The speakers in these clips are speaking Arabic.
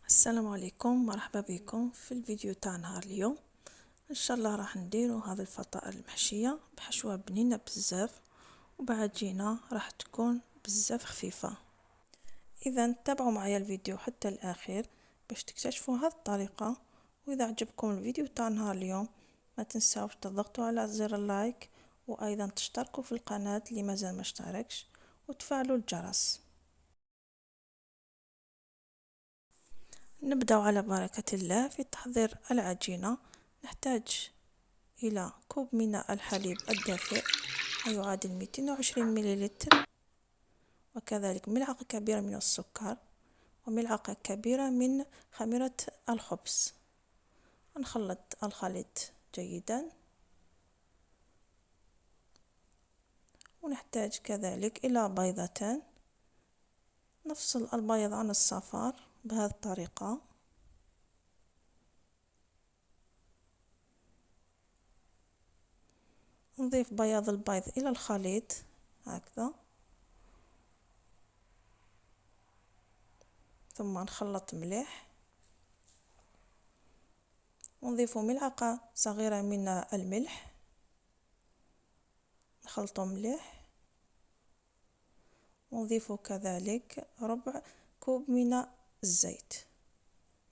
السلام عليكم، مرحبا بكم في الفيديو تاع نهار اليوم. ان شاء الله راح نديرو هذه الفطائر المحشيه بحشوه بنينه بزاف وبعجينه راح تكون بزاف خفيفه. اذا تابعوا معايا الفيديو حتى الاخير باش تكتشفوا هذه الطريقه. واذا عجبكم الفيديو تاع نهار اليوم ما تنساوش تضغطوا على زر اللايك، وايضا تشتركوا في القناه اللي مازال ما اشتركش وتفعلوا الجرس. نبدأ على بركة الله في تحضير العجينة. نحتاج إلى كوب من الحليب الدافئ يعادل 220 مليلتر، وكذلك ملعقة كبيرة من السكر وملعقة كبيرة من خميرة الخبز. نخلط الخليط جيدا، ونحتاج كذلك إلى بيضتان. نفصل البيض عن الصفار بهذه الطريقة. نضيف بياض البيض إلى الخليط هكذا، ثم نخلط مليح ونضيف ملعقة صغيرة من الملح. نخلطه مليح ونضيف كذلك ربع كوب من الزيت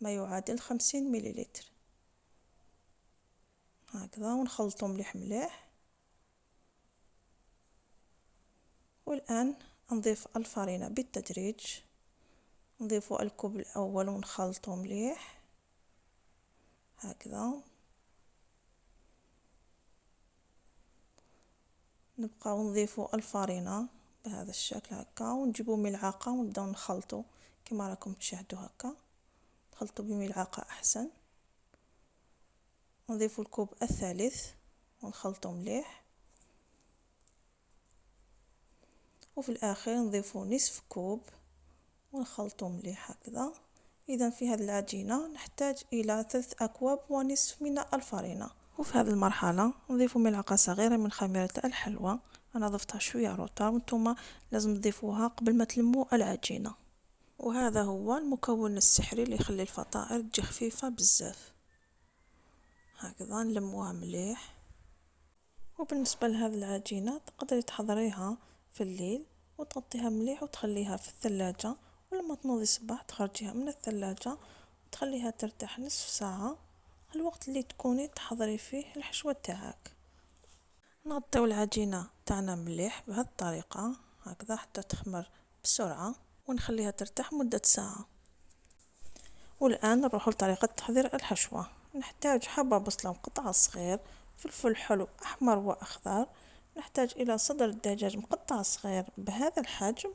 ما يعادل 50 مليلتر هكذا، ونخلطه مليح مليح. والآن نضيف الفرينة بالتدريج. نضيف الكوب الأول ونخلطه مليح هكذا. نبقى نضيف الفرينة بهذا الشكل هكا، ونجيبو ملعقة ونبداو نخلطو كما راكم تشاهدوا هكا. نخلطو بملعقة أحسن. نضيف الكوب الثالث ونخلطو مليح، وفي الآخر نضيف نصف كوب ونخلطو مليح هكذا. إذا في هذه العجينة نحتاج إلى 3 أكواب ونصف من الفرينة. وفي هذه المرحلة نضيف ملعقة صغيرة من خميرة الحلوى. أنا ضفتها شوية روطة وانتم لازم تضيفوها قبل ما تلموا العجينة. وهذا هو المكون السحري اللي يخلي الفطائر تجي خفيفة بزاف هكذا. نلموها مليح. وبالنسبة لهذه العجينة تقدري تحضريها في الليل وتغطيها مليح وتخليها في الثلاجة، ولما تنوضي الصباح تخرجيها من الثلاجة وتخليها ترتاح نصف ساعة، الوقت اللي تكوني تحضري فيه الحشوة تاعك. نغطيو العجينة تاعنا مليح بهذه الطريقة هكذا حتى تخمر بسرعة، ونخليها ترتاح مدة ساعة. والآن نروح لطريقة تحضير الحشوة. نحتاج حبة بصلة مقطعة صغير، فلفل حلو أحمر وأخضر. نحتاج إلى صدر الدجاج مقطع صغير بهذا الحجم.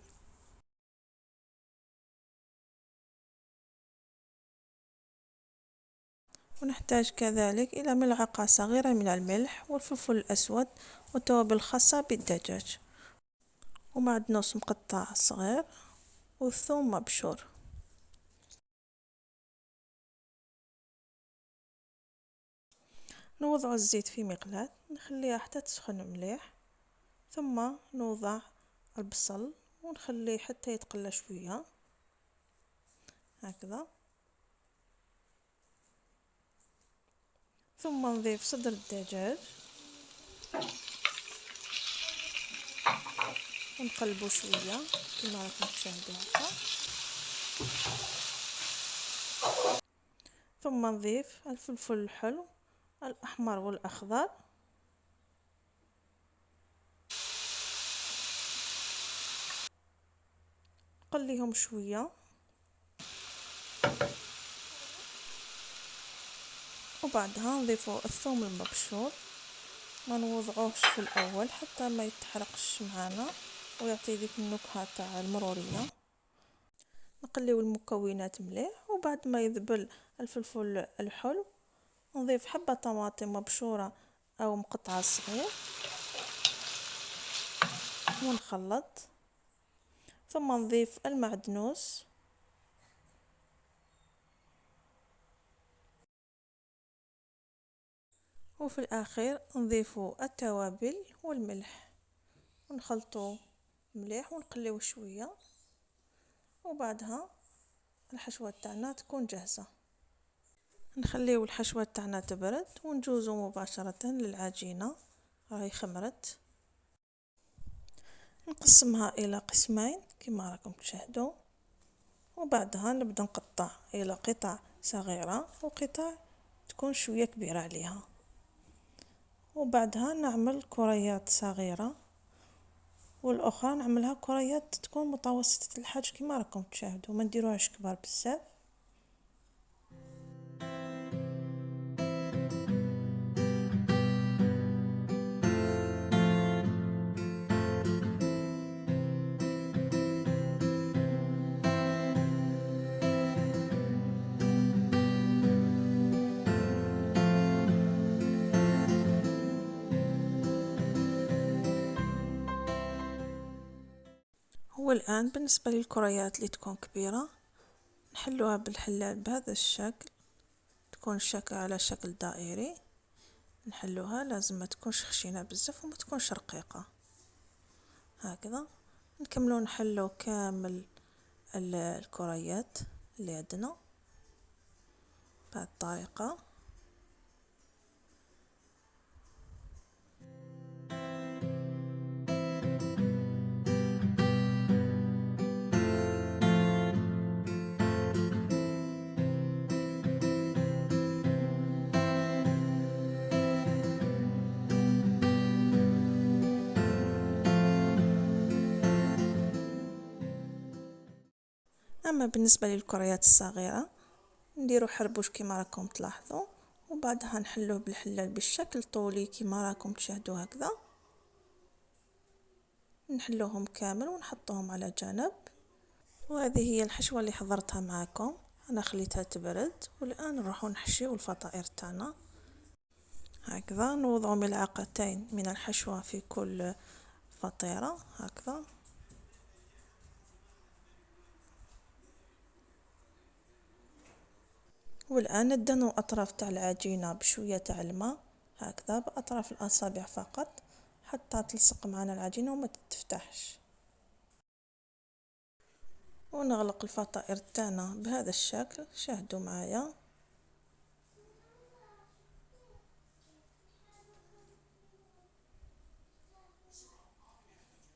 ونحتاج كذلك إلى ملعقة صغيرة من الملح والفلفل الأسود والتوابل الخاصة بالدجاج، ومعدنوس مقطع صغير والثوم مبشور. نوضع الزيت في مقلاة نخليها حتى تسخن مليح، ثم نوضع البصل ونخليه حتى يتقلى شوية هكذا. ثم نضيف صدر الدجاج ونقلبه شوية كما راكم تشاهدوا هكا. ثم نضيف الفلفل الحلو الأحمر والأخضر، نقليهم شوية، وبعدها نضيف الثوم المبشور. ما نوضعوش في الأول حتى ما يتحرقش معنا ويعطي ذيك النكهة تاع المرورية. نقليو المكونات مليح، وبعد ما يذبل الفلفل الحلو نضيف حبة طماطم مبشورة أو مقطعة صغير ونخلط. ثم نضيف المعدنوس وفي الأخير نضيف التوابل والملح ونخلطه مليح ونقليوه شوية. وبعدها الحشوة تاعنا تكون جاهزة. نخليو الحشوة تاعنا تبرد ونجوزو مباشرة للعجينة. راهي خمرت، نقسمها الى قسمين كما راكم تشاهدوا، وبعدها نبدا نقطع الى قطع صغيرة وقطع تكون شوية كبيرة عليها، وبعدها نعمل كريات صغيرة والاخرى نعملها كريات تكون متوسطة الحجم كما راكم تشاهدوا، ما نديروهاش كبار بزاف. والآن بالنسبة للكريات اللي تكون كبيرة نحلوها بالحلال بهذا الشكل، تكون الشكل على شكل دائري. نحلوها لازم ما تكونش خشينة بزاف وما تكونش رقيقة، هكذا نكملو نحلو كامل الكريات اللي عندنا بهذه الطريقة. أما بالنسبة للكريات الصغيرة نديرو حربوش كما راكم تلاحظوا، وبعدها نحلوه بالحلال بالشكل طولي كما راكم تشاهدوا هكذا. نحلوهم كامل ونحطهم على جنب. وهذه هي الحشوة اللي حضرتها معكم، أنا خليتها تبرد، والآن نروحو نحشيو الفطائر تاعنا. هكذا نوضع ملعقتين من الحشوة في كل فطيرة هكذا، والآن ندهنو أطراف تاع العجينة بشوية تاع الماء هكذا بأطراف الأصابع فقط حتى تلصق معنا العجينة وما تتفتحش. ونغلق الفطائر تاعنا بهذا الشكل، شاهدوا معايا.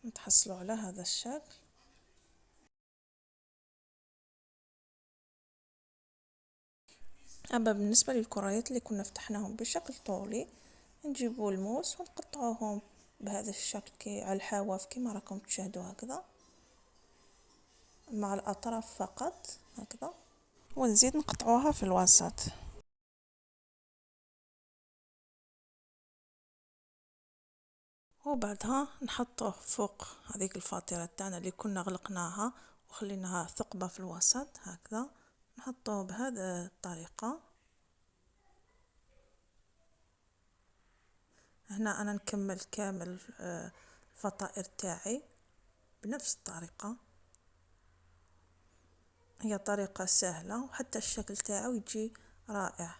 نتحصلوا على هذا الشكل. أما بالنسبة للكريات اللي كنا فتحناهم بشكل طولي، نجيبوا الموس ونقطعوهم بهذا الشكل على الحواف كما راكم تشاهدوا هكذا مع الأطراف فقط هكذا، ونزيد نقطعوها في الوسط. وبعدها نحطوه فوق هذيك الفطيرة تاعنا اللي كنا غلقناها وخليناها ثقبة في الوسط هكذا، نحطوه بهذه الطريقة. هنا أنا نكمل كامل الفطائر تاعي بنفس الطريقة، هي طريقة سهلة وحتى الشكل تاعو يجي رائع.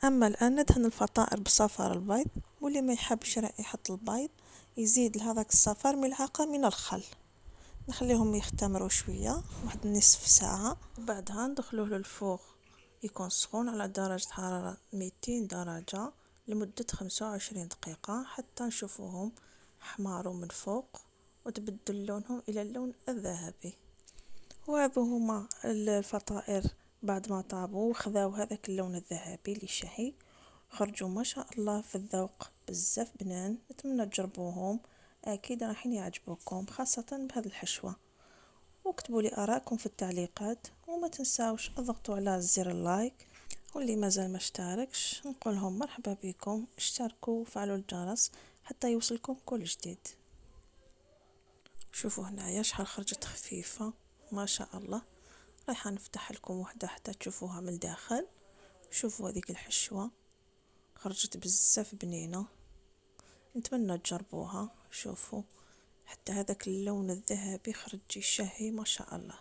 أما الآن ندهن الفطائر بصفار البيض، واللي ما يحبش رائحة البيض يزيد لهذاك الصفار ملعقة من الخل. نخليهم يختمروا شوية واحد نصف ساعة، وبعدها ندخلوه للفوغ يكون سخون على درجة حرارة 200 درجة لمدة 25 دقيقة حتى نشوفوهم حماروا من فوق وتبدل لونهم إلى اللون الذهبي. وهذو هما الفطائر بعد ما طابوا خذاو هذاك اللون الذهبي اللي شهي، خرجوا ما شاء الله في الذوق بزاف بنان. نتمنى تجربوهم، اكيد راح يعجبوكم خاصة بهذه الحشوة. واكتبوا لي آراءكم في التعليقات، وما تنساوش اضغطوا على زر اللايك، واللي مازال ما اشتركش نقولهم مرحبا بكم، اشتركوا وفعلوا الجرس حتى يوصلكم كل جديد. شوفوا هنايا شحال خرجت خفيفة ما شاء الله. رايحة نفتح لكم واحدة حتى تشوفوها من الداخل. شوفوا هذيك الحشوة خرجت بزاف بنينة، نتمنى تجربوها. شوفوا حتى هذاك اللون الذهبي خرج شهي ما شاء الله.